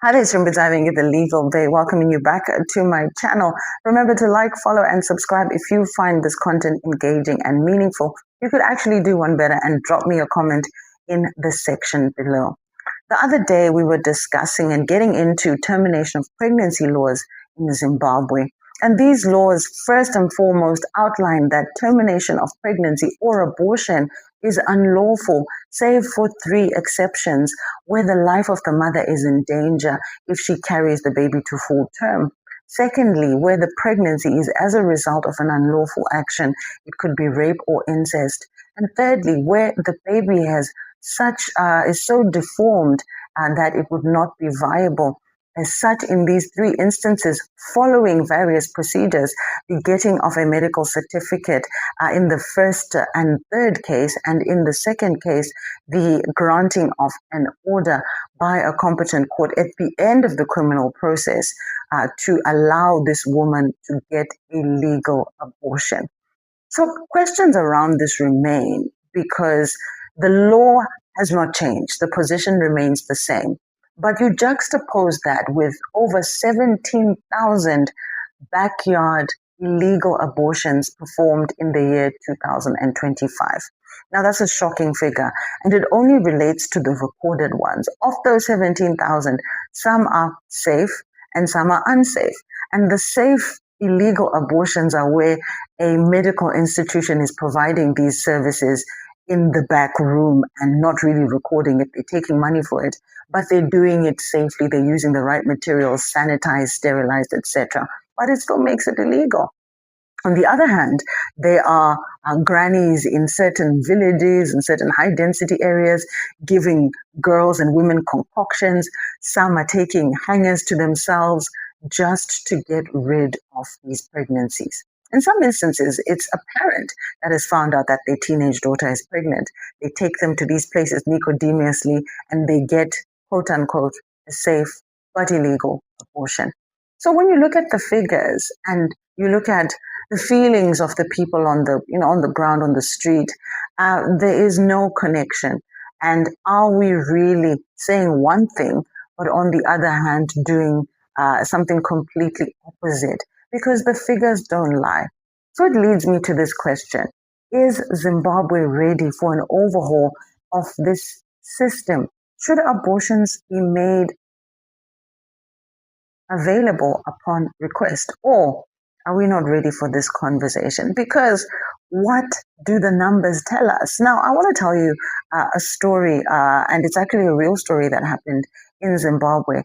Hi there, Shrimp diving into the legal day, welcoming you back to my channel. Remember to like, follow, and subscribe if you find this content engaging and meaningful. You could actually do one better and drop me a comment in the section below. The other day, we were discussing and getting into termination of pregnancy laws in Zimbabwe. And these laws, first and foremost, outline that termination of pregnancy or abortion is unlawful, save for three exceptions where the life of the mother is in danger if she carries the baby to full term. Secondly, where the pregnancy is as a result of an unlawful action, it could be rape or incest. And thirdly, where the baby is so deformed that it would not be viable. As such, in these three instances, following various procedures, the getting of a medical certificate in the first and third case, and in the second case, the granting of an order by a competent court at the end of the criminal process to allow this woman to get a legal abortion. So questions around this remain because the law has not changed. The position remains the same. But you juxtapose that with over 17,000 backyard illegal abortions performed in the year 2025. Now, that's a shocking figure, and it only relates to the recorded ones. Of those 17,000, some are safe and some are unsafe. And the safe illegal abortions are where a medical institution is providing these services in the back room and not really recording it. They're taking money for it, but they're doing it safely. They're using the right materials, sanitized, sterilized, etc. But it still makes it illegal. On the other hand, there are grannies in certain villages and certain high density areas giving girls and women concoctions. Some are taking hangers to themselves just to get rid of these pregnancies. In some instances, it's a parent that has found out that their teenage daughter is pregnant. They take them to these places nicodemuously and they get, quote unquote, a safe but illegal abortion. So when you look at the figures and you look at the feelings of the people on the ground, on the street, there is no connection. And are we really saying one thing, but on the other hand, doing something completely opposite? Because the figures don't lie. So it leads me to this question. Is Zimbabwe ready for an overhaul of this system? Should abortions be made available upon request? Or are we not ready for this conversation? Because what do the numbers tell us? Now, I want to tell you a story, and it's actually a real story that happened in Zimbabwe.